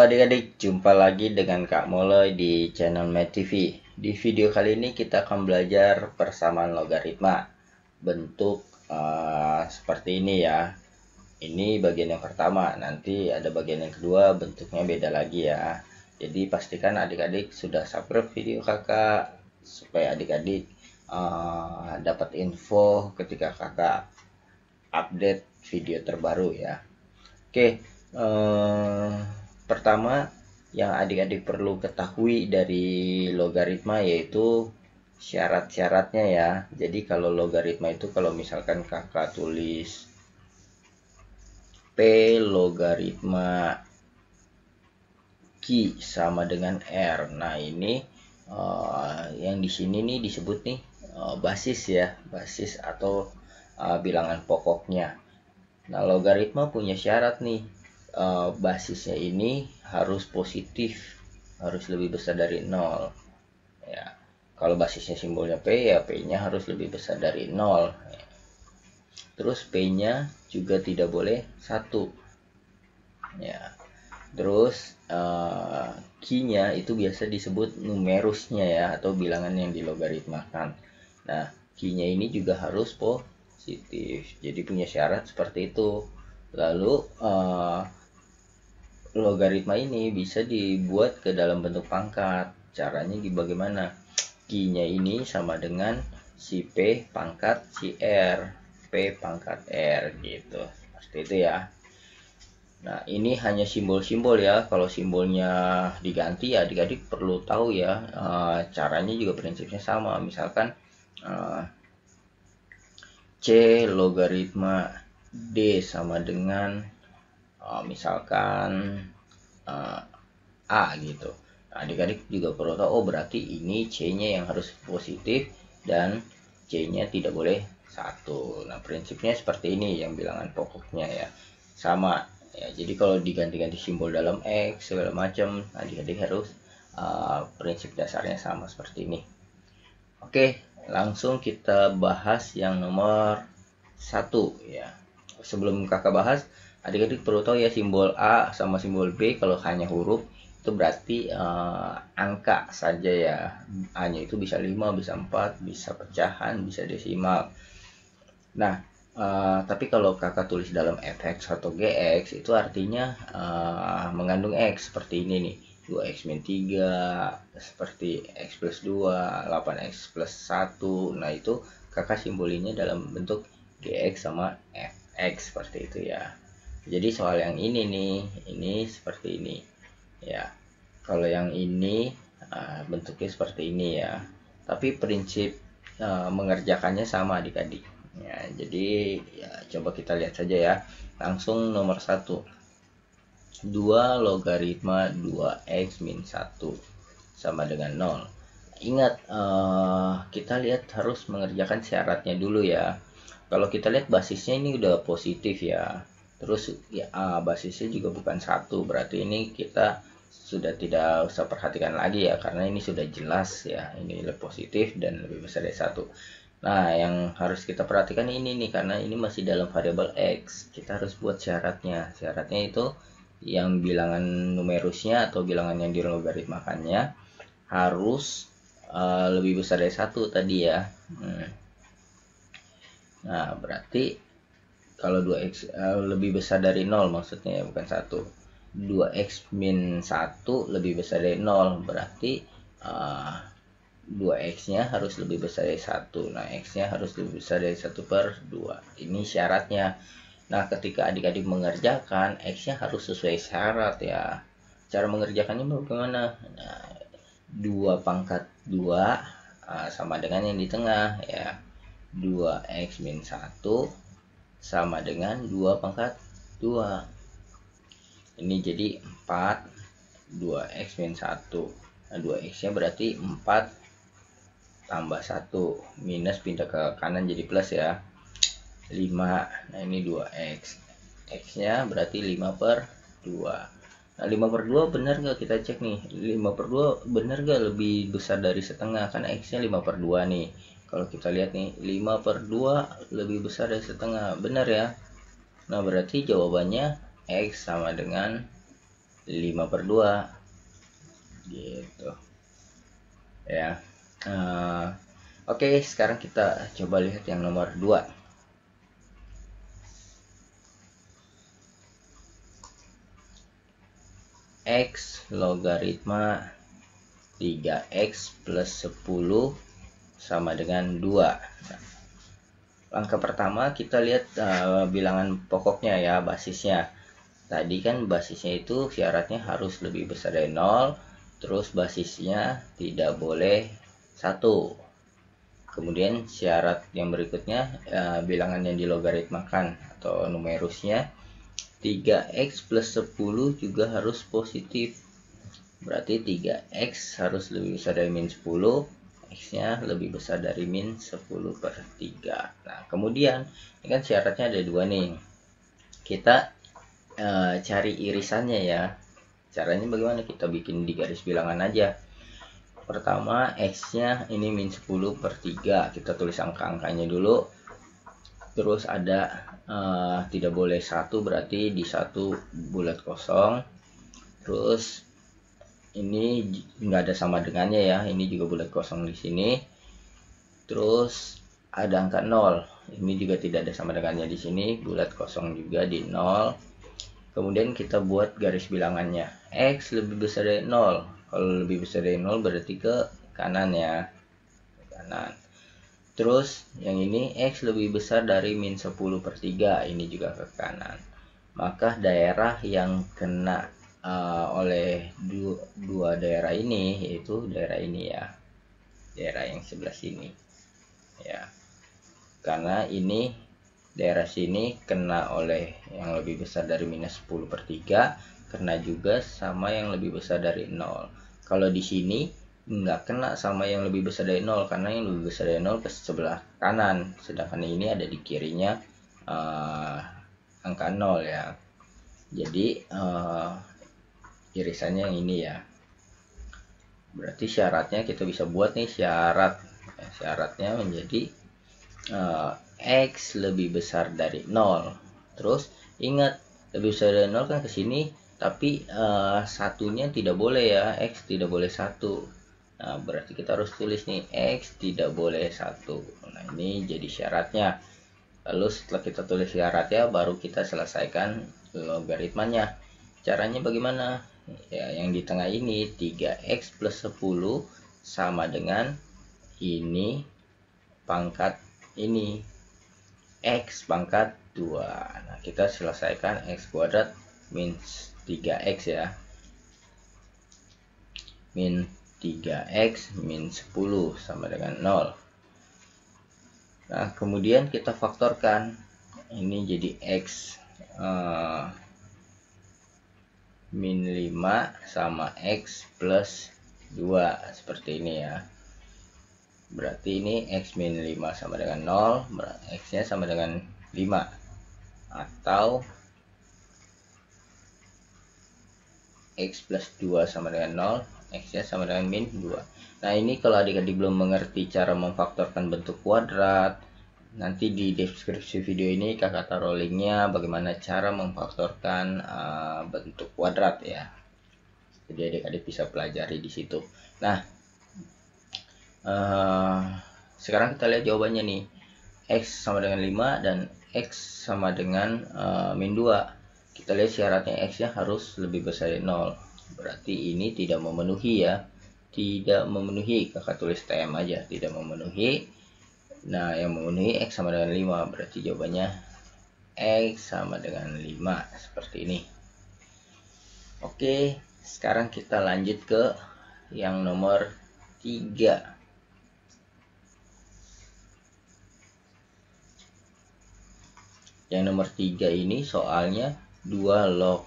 adik-adik, jumpa lagi dengan Kak Moloy di channel Math TV. Di video kali ini kita akan belajar persamaan logaritma. Bentuk seperti ini ya. Ini bagian yang pertama, nanti ada bagian yang kedua, bentuknya beda lagi ya. Jadi pastikan adik-adik sudah subscribe video kakak, supaya adik-adik dapat info ketika kakak update video terbaru ya. Oke, pertama yang adik-adik perlu ketahui dari logaritma yaitu syarat-syaratnya ya. Jadi kalau logaritma itu, kalau misalkan kakak tulis P logaritma Q sama dengan R. Nah ini yang di sini nih disebut nih basis ya, basis atau bilangan pokoknya. Nah logaritma punya syarat nih, basisnya ini harus positif, harus lebih besar dari 0 ya. Kalau basisnya simbolnya P ya P-nya harus lebih besar dari 0 ya. Terus P-nya juga tidak boleh 1 ya. Terus Q-nya itu biasa disebut numerusnya ya, atau bilangan yang dilogaritmakan. Nah Q-nya ini juga harus positif, jadi punya syarat seperti itu. Lalu logaritma ini bisa dibuat ke dalam bentuk pangkat. Caranya bagaimana? Q-nya ini sama dengan si P pangkat si R, P pangkat R gitu. Seperti itu ya. Nah ini hanya simbol-simbol ya. Kalau simbolnya diganti ya adik-adik perlu tahu ya, caranya juga prinsipnya sama. Misalkan C logaritma D sama dengan misalkan A gitu. Nah, adik-adik juga perlu tahu, oh berarti ini C-nya yang harus positif dan C-nya tidak boleh 1. Nah prinsipnya seperti ini yang bilangan pokoknya ya, sama ya. Jadi kalau diganti-ganti simbol dalam X segala macam, adik-adik harus prinsip dasarnya sama seperti ini. Oke, langsung kita bahas yang nomor 1 ya. Sebelum kakak bahas, adik-adik perlu tahu ya, simbol A sama simbol B kalau hanya huruf itu berarti angka saja ya. A-nya itu bisa 5, bisa 4, bisa pecahan, bisa desimal. Nah tapi kalau kakak tulis dalam fx atau gx itu artinya mengandung x, seperti ini nih, 2x min 3, seperti x plus 2, 8x plus 1. Nah itu kakak simbolinnya dalam bentuk gx sama fx seperti itu ya. Jadi soal yang ini nih, ini seperti ini ya. Kalau yang ini bentuknya seperti ini ya, tapi prinsip mengerjakannya sama adik-adik ya. Jadi ya coba kita lihat saja ya. Langsung nomor 1, 2 logaritma 2x min 1 sama dengan 0. Ingat, kita lihat harus mengerjakan syaratnya dulu ya. Kalau kita lihat basisnya ini udah positif ya, terus ya basisnya juga bukan 1, berarti ini kita sudah tidak usah perhatikan lagi ya, karena ini sudah jelas ya, ini lebih positif dan lebih besar dari 1. Nah yang harus kita perhatikan ini nih, karena ini masih dalam variabel X, kita harus buat syaratnya. Syaratnya itu yang bilangan numerusnya atau bilangan yang dilogaritmakannya harus lebih besar dari 1 tadi ya. Nah berarti kalau 2x lebih besar dari 0 maksudnya ya, bukan 1. 2x min 1 lebih besar dari 0, berarti 2x-nya harus lebih besar dari 1. Nah x-nya harus lebih besar dari 1/2. Ini syaratnya. Nah ketika adik-adik mengerjakan, x-nya harus sesuai syarat ya. Cara mengerjakannya bagaimana? Nah, 2 pangkat 2 sama dengan yang di tengah ya, 2x min 1 sama dengan 2 pangkat 2. Ini jadi 4, 2x min 1. Nah 2x nya berarti 4 tambah 1, minus pindah ke kanan jadi plus ya, 5. Nah ini 2x, x nya berarti 5/2. Nah 5/2 benar gak, kita cek nih, 5/2 benar gak lebih besar dari setengah, karena x nya 5/2 nih. Kalau kita lihat nih, 5/2 lebih besar dari setengah, benar ya. Nah berarti jawabannya x sama dengan 5/2 gitu ya. Oke, sekarang kita coba lihat yang nomor 2. X logaritma 3x plus 10 sama dengan 2. Nah, langkah pertama kita lihat bilangan pokoknya ya, basisnya. Tadi kan basisnya itu syaratnya harus lebih besar dari 0, terus basisnya tidak boleh 1. Kemudian syarat yang berikutnya, bilangan yang dilogaritmakan atau numerusnya 3x plus 10 juga harus positif. Berarti 3x harus lebih besar dari min 10, x-nya lebih besar dari min 10/3. Nah, kemudian ini kan syaratnya ada 2 nih. Kita cari irisannya ya. Caranya bagaimana? Kita bikin di garis bilangan aja. Pertama, x-nya ini min 10/3. Kita tulis angka-angkanya dulu. Terus ada tidak boleh 1, berarti di 1 bulat kosong. Terus ini nggak ada sama dengannya ya, ini juga bulat kosong di sini. Terus ada angka 0, ini juga tidak ada sama dengannya di sini, bulat kosong juga di 0. Kemudian kita buat garis bilangannya. X lebih besar dari 0. Kalau lebih besar dari 0 berarti ke kanan ya, ke kanan. Terus yang ini x lebih besar dari min 10/3, ini juga ke kanan. Maka daerah yang kena oleh dua daerah ini, yaitu daerah ini ya, daerah yang sebelah sini ya, karena ini daerah sini kena oleh yang lebih besar dari minus 10/3, kena juga sama yang lebih besar dari 0. Kalau di sini nggak kena sama yang lebih besar dari 0, karena yang lebih besar dari 0 ke sebelah kanan, sedangkan ini ada di kirinya angka 0 ya. Jadi irisannya yang ini ya. Berarti syaratnya kita bisa buat nih syaratnya menjadi x lebih besar dari 0. Terus ingat, lebih besar dari 0 kan ke sini, tapi satunya tidak boleh ya, x tidak boleh 1. Nah, berarti kita harus tulis nih x tidak boleh 1. Nah, ini jadi syaratnya. Lalu setelah kita tulis syaratnya, baru kita selesaikan logaritmanya. Caranya bagaimana? Ya, yang di tengah ini 3x plus 10 sama dengan ini pangkat ini x pangkat 2. Nah, kita selesaikan x kuadrat min 3x ya. Min 3x min 10 sama dengan 0. Nah, kemudian kita faktorkan. Ini jadi x min 5 sama x plus 2. Seperti ini ya. Berarti ini x min 5 sama dengan 0. X-nya sama dengan 5. Atau x plus 2 sama dengan 0. X-nya sama dengan min 2. Nah, ini kalau adik-adik belum mengerti cara memfaktorkan bentuk kuadrat, nanti di deskripsi video ini kakak taruh linknya bagaimana cara memfaktorkan bentuk kuadrat ya. Jadi adik-adik bisa pelajari di situ. Nah, sekarang kita lihat jawabannya nih. X sama dengan 5 dan X sama dengan min 2. Kita lihat syaratnya X-nya harus lebih besar dari 0. Berarti ini tidak memenuhi ya. Tidak memenuhi, kakak tulis TM aja, tidak memenuhi. Nah, yang memenuhi X sama dengan 5. Berarti jawabannya X sama dengan 5. Seperti ini. Oke, sekarang kita lanjut ke yang nomor 3. Yang nomor 3 ini soalnya 2 log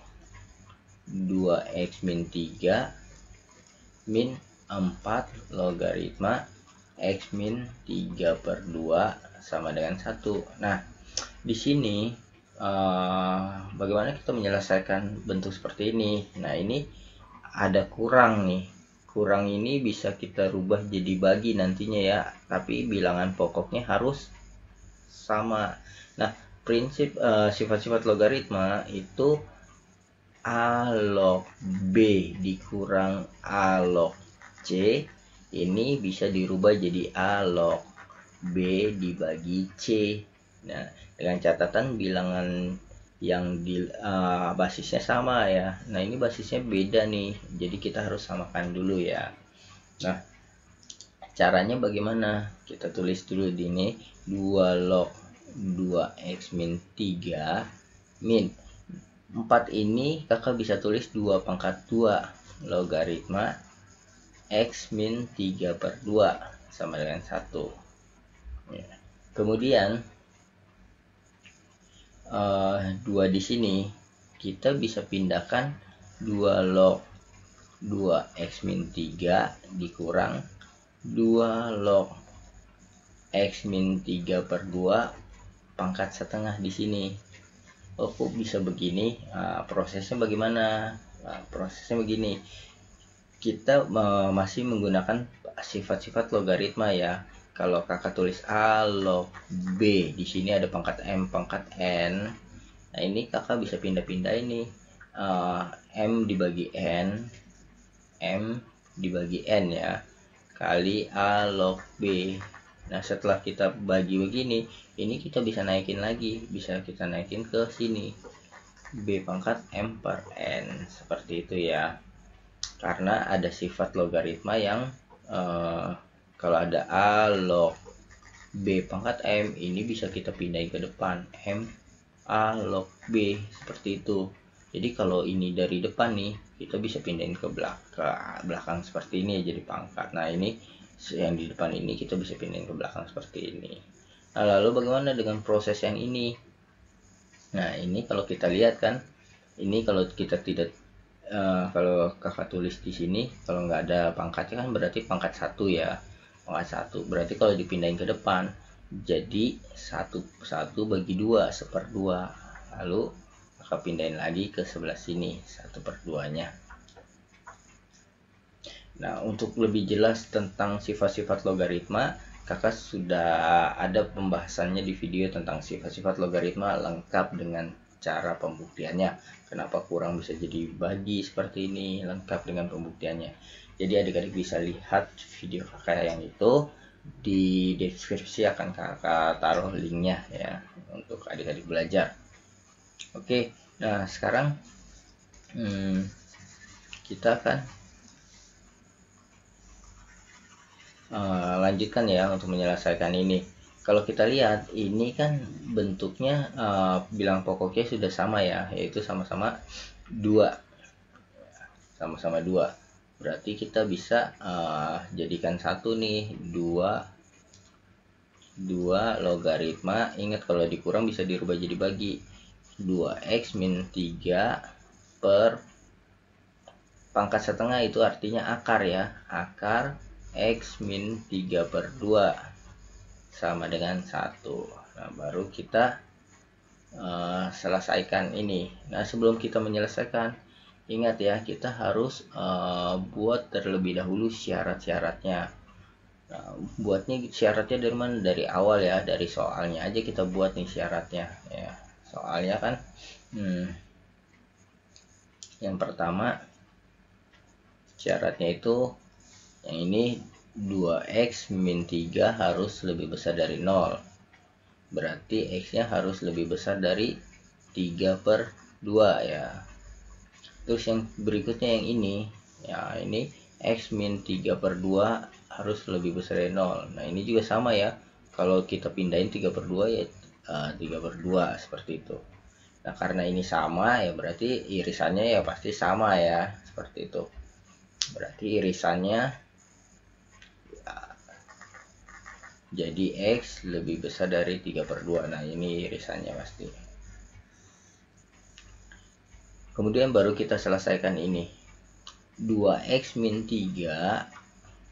2x min 3 min 4 logaritma x min 3/2 sama dengan 1. Nah, di sini bagaimana kita menyelesaikan bentuk seperti ini? Nah, ini ada kurang nih. Kurang ini bisa kita rubah jadi bagi nantinya ya, tapi bilangan pokoknya harus sama. Nah, prinsip sifat-sifat logaritma itu A log B dikurang A log C, ini bisa dirubah jadi A log B dibagi C. Nah, dengan catatan bilangan yang di basisnya sama ya. Nah, ini basisnya beda nih, jadi kita harus samakan dulu ya. Nah, caranya bagaimana? Kita tulis dulu di ini 2 log 2x min 3 min 4 ini kakak bisa tulis 2 pangkat 2 logaritma x min 3 per 2 sama dengan 1 ya. Kemudian 2 di sini kita bisa pindahkan 2 log 2x min 3 dikurang 2 log x min 3 per 2 pangkat setengah di sini. Oh, kok bisa begini? Prosesnya bagaimana? Prosesnya begini, kita masih menggunakan sifat-sifat logaritma ya. Kalau kakak tulis A log B, di sini ada pangkat M pangkat N. Nah, ini kakak bisa pindah-pindah ini, M dibagi N, M dibagi N ya, kali A log B. Nah, setelah kita bagi begini, ini kita bisa naikin lagi, bisa kita naikin ke sini, B pangkat M per N, seperti itu ya. Karena ada sifat logaritma yang kalau ada A log B pangkat M, ini bisa kita pindahin ke depan, M A log B, seperti itu. Jadi kalau ini dari depan nih, kita bisa pindahin ke belakang seperti ini jadi pangkat. Nah, ini yang di depan ini kita bisa pindahin ke belakang seperti ini. Nah, lalu bagaimana dengan proses yang ini? Nah, ini kalau kita lihat kan, ini kalau kita tidak kalau kakak tulis di sini, kalau nggak ada pangkatnya kan berarti pangkat 1 ya, pangkat 1 berarti kalau dipindahin ke depan jadi 1 bagi 2 1/2, lalu kakak pindahin lagi ke sebelah sini 1/2 nya. Nah, untuk lebih jelas tentang sifat-sifat logaritma, kakak sudah ada pembahasannya di video tentang sifat-sifat logaritma lengkap dengan cara pembuktiannya. Kenapa kurang bisa jadi bagi seperti ini, lengkap dengan pembuktiannya. Jadi adik-adik bisa lihat video kakak yang itu, di deskripsi akan kakak taruh linknya ya untuk adik-adik belajar. Oke, nah sekarang kita akan lanjutkan ya untuk menyelesaikan ini. Kalau kita lihat ini kan bentuknya bilang pokoknya sudah sama ya, yaitu sama-sama 2, sama-sama 2. Berarti kita bisa jadikan satu nih, 2 logaritma. Ingat kalau dikurang bisa dirubah jadi bagi, 2x min 3 per pangkat setengah, itu artinya akar ya, akar x min 3 per 2 sama dengan 1. Nah, baru kita selesaikan ini. Nah, sebelum kita menyelesaikan, ingat ya, kita harus buat terlebih dahulu syarat-syaratnya. Nah, buatnya syaratnya dari mana? Dari awal ya, dari soalnya aja kita buat nih syaratnya ya. Soalnya kan yang pertama syaratnya itu yang ini 2x min 3 harus lebih besar dari 0. Berarti x nya harus lebih besar dari 3/2 ya. Terus yang berikutnya yang ini ya, ini x min 3/2 harus lebih besar dari 0. Nah, ini juga sama ya, kalau kita pindahin 3/2 ya 3/2 seperti itu. Nah, karena ini sama ya berarti irisannya ya pasti sama ya, seperti itu. Berarti irisannya ya, jadi x lebih besar dari 3/2. Nah, ini irisannya pasti. Kemudian baru kita selesaikan ini, 2x min 3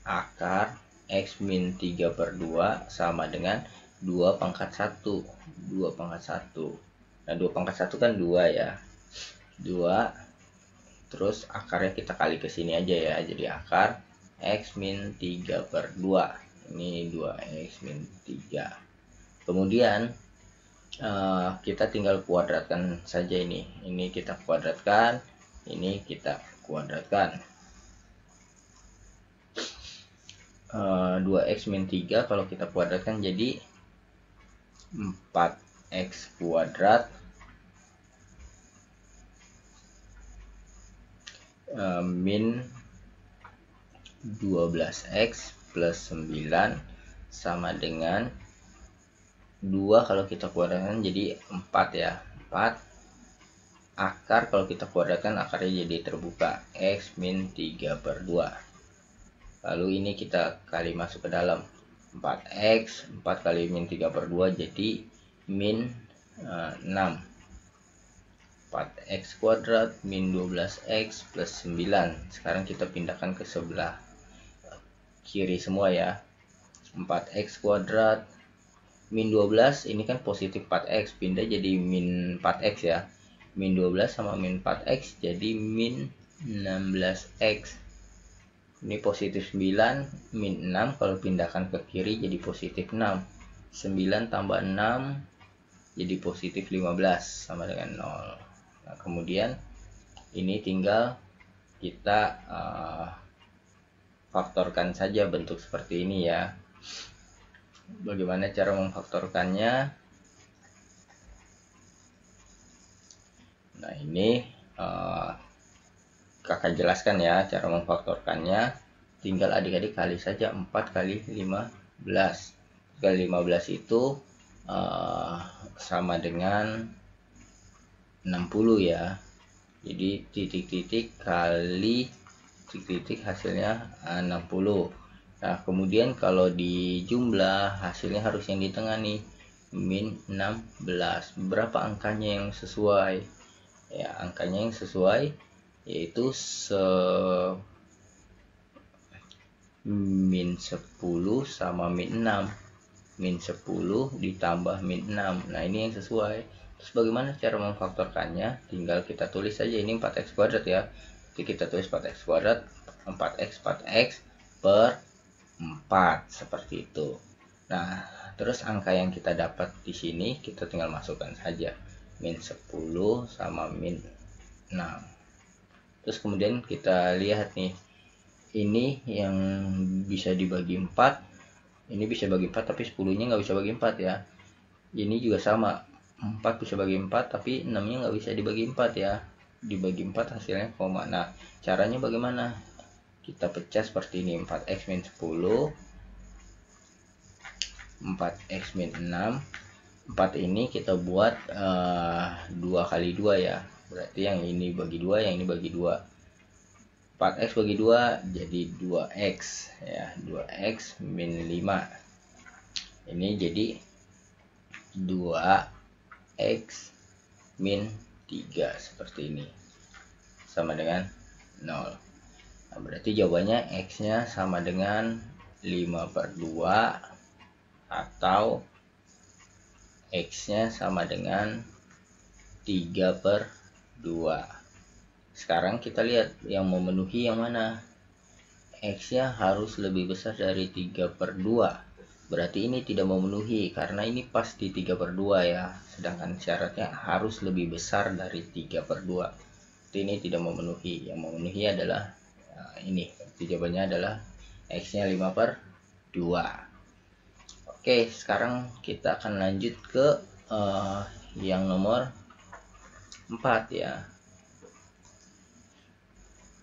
akar x min 3/2 sama dengan 2 pangkat 1. 2 pangkat 1. Nah, 2 pangkat 1 kan 2 ya, 2 terus akarnya kita kali ke sini aja ya, jadi akar x min 3/2. Ini 2x min 3. Kemudian kita tinggal kuadratkan saja ini kita kuadratkan. Ini kita kuadratkan. 2x min 3 kalau kita kuadratkan jadi 4x kuadrat min 12x plus 9 sama dengan 2 kalau kita kuadratkan jadi 4 ya. 4 akar kalau kita kuadratkan akarnya jadi terbuka x min 3/2. Lalu ini kita kali masuk ke dalam 4x, 4 kali min 3/2 jadi min 6. 4x kuadrat min 12x plus 9. Sekarang kita pindahkan ke sebelah kiri semua ya. 4x kuadrat min 12, ini kan positif 4x, pindah jadi min 4x ya. Min 12 sama min 4x jadi min 16x. Ini positif 9 min 6, kalau pindahkan ke kiri jadi positif 6. 9 tambah 6 jadi positif 15 sama dengan 0. Nah, kemudian ini tinggal kita faktorkan saja bentuk seperti ini ya. Bagaimana cara memfaktorkannya? Nah, ini kakak jelaskan ya cara memfaktorkannya. Tinggal adik-adik kali saja 4 kali 15. Kali 15 itu sama dengan 60 ya. Jadi titik-titik kali titik-titik hasilnya 60. Nah, kemudian kalau di jumlah hasilnya harus yang di tengah nih, min 16. Berapa angkanya yang sesuai? Ya, angkanya yang sesuai yaitu min 10 sama min 6. Min 10 ditambah min 6. Nah, ini yang sesuai. Terus bagaimana cara memfaktorkannya? Tinggal kita tulis saja, ini 4x kuadrat ya. Jadi kita tulis 4x kuadrat, 4x per 4 seperti itu. Nah, terus angka yang kita dapat di sini kita tinggal masukkan saja. Min 10 sama min 6. Terus kemudian kita lihat nih. Ini yang bisa dibagi 4. Ini bisa bagi 4 tapi 10-nya nggak bisa bagi 4 ya. Ini juga sama. 4 bisa bagi 4 tapi 6-nya nggak bisa dibagi 4 ya. Dibagi 4 hasilnya koma. Nah, caranya bagaimana? Kita pecah seperti ini. 4x min 10, 4x min 6. 4 ini kita buat 2 kali 2 ya. Berarti yang ini bagi 2, yang ini bagi 2. 4x bagi 2 jadi 2x ya. 2x min 5. Ini jadi 2x min 3 seperti ini. Sama dengan 0. Nah, berarti jawabannya x-nya sama dengan 5/2 atau x-nya sama dengan 3/2. Sekarang kita lihat yang memenuhi yang mana. X-nya harus lebih besar dari 3/2. Berarti ini tidak memenuhi karena ini pas di 3/2 ya. Sedangkan syaratnya harus lebih besar dari 3/2. Ini tidak memenuhi. Yang memenuhi adalah ini. Jawabannya adalah X-nya 5/2. Oke, sekarang kita akan lanjut ke yang nomor 4 ya.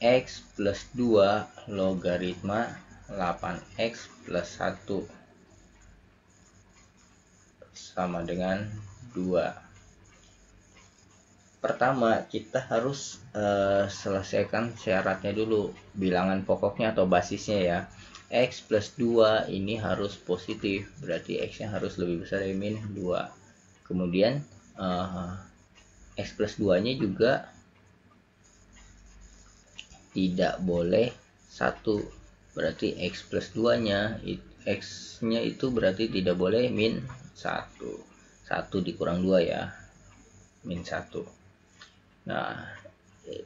X plus 2 logaritma 8x plus 1 sama dengan 2. Pertama, kita harus selesaikan syaratnya dulu, bilangan pokoknya atau basisnya ya. X plus 2 ini harus positif, berarti X-nya harus lebih besar dari min 2. Kemudian X plus 2-nya juga tidak boleh 1, berarti X plus 2-nya X-nya itu berarti tidak boleh min 1. 1 dikurang 2 ya, min 1. Nah,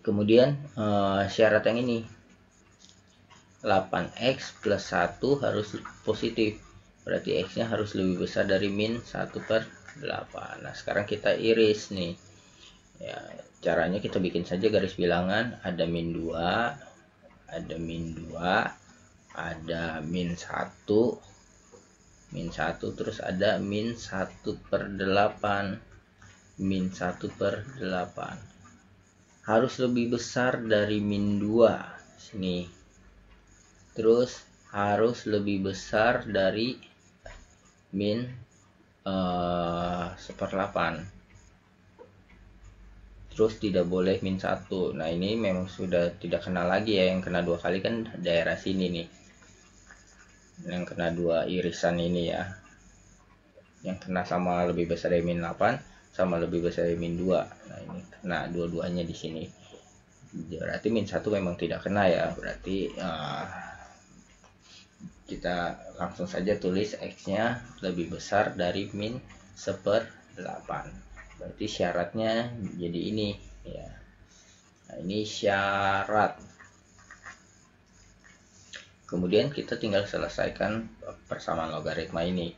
kemudian syarat yang ini 8x plus 1 harus positif, berarti X-nya harus lebih besar dari min 1/8. Nah, sekarang kita iris nih. Ya, caranya kita bikin saja garis bilangan, ada min 2, ada min 2, ada min 1, terus ada min 1/8, min 1/8. Harus lebih besar dari min 2 sini. Terus harus lebih besar dari min 1/8. Terus tidak boleh min 1. Nah ini memang sudah tidak kena lagi ya, yang kena 2 kali kan daerah sini nih, yang kena 2 irisan ini ya, yang kena sama lebih besar dari min 8 sama lebih besar dari min 2. Nah ini kena dua-duanya di sini, berarti min 1 memang tidak kena ya. Berarti kita langsung saja tulis X nya lebih besar dari min 1/8. Berarti syaratnya jadi ini ya. Nah, ini syarat. Kemudian kita tinggal selesaikan persamaan logaritma ini.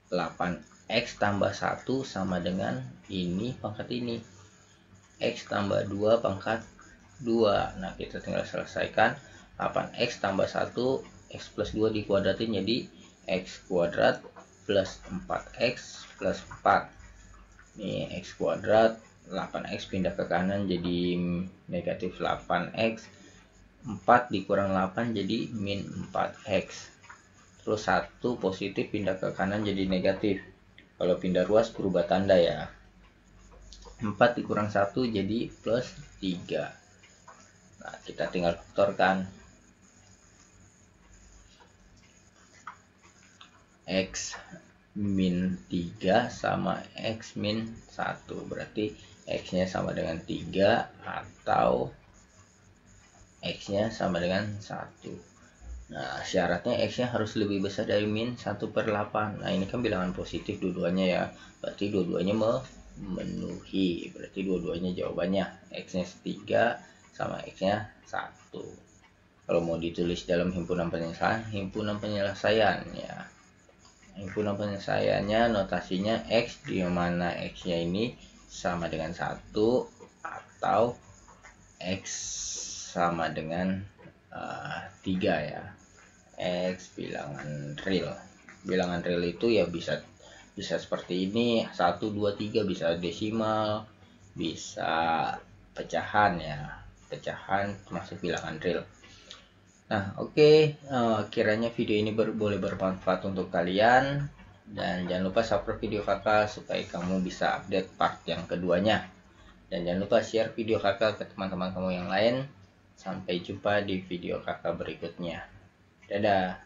8x tambah 1 sama dengan ini pangkat ini. X tambah 2 pangkat 2. Nah, kita tinggal selesaikan. 8x tambah 1, x plus 2 dikuadratin jadi x kuadrat plus 4x plus 4. Ini x kuadrat, 8x pindah ke kanan jadi negatif 8x, 4 dikurang 8 jadi min 4x. Terus 1 positif pindah ke kanan jadi negatif. Kalau pindah ruas berubah tanda ya. 4 dikurang 1 jadi plus 3. Nah, kita tinggal faktorkan. X min 3 sama X min 1. Berarti X nya sama dengan 3 atau X nya sama dengan 1. Nah, syaratnya X nya harus lebih besar dari min 1/8. Nah, ini kan bilangan positif dua-duanya ya. Berarti dua-duanya memenuhi. Berarti dua-duanya jawabannya. X nya 3 sama X nya 1. Kalau mau ditulis dalam himpunan penyelesaian ya. Himpunan penyelesaiannya notasinya X, di mana X nya ini sama dengan 1 atau X sama dengan 3 ya. X bilangan real. Bilangan real itu ya bisa seperti ini, 1, 2, 3, bisa desimal, bisa pecahan ya. Pecahan termasuk bilangan real. Nah, oke. Kiranya video ini boleh bermanfaat untuk kalian, dan jangan lupa subscribe video kakak supaya kamu bisa update part yang keduanya, dan jangan lupa share video kakak ke teman-teman kamu yang lain. Sampai jumpa di video kakak berikutnya. Dadah.